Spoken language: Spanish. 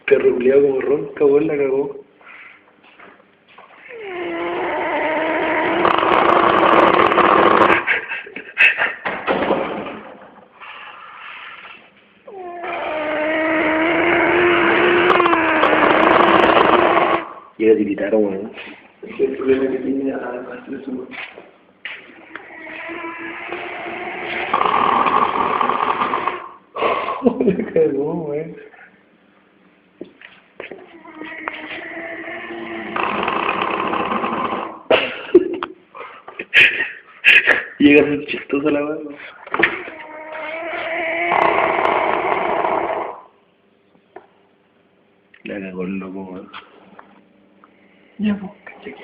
Perro culiado como ronca, weón, la cagó. Llega a tiritar, weón. Es el problema que tiene además de su... Le cagó, weón. Llega a ser chistosa la weón. La cagó el loco, weón. Ya, pues, caché.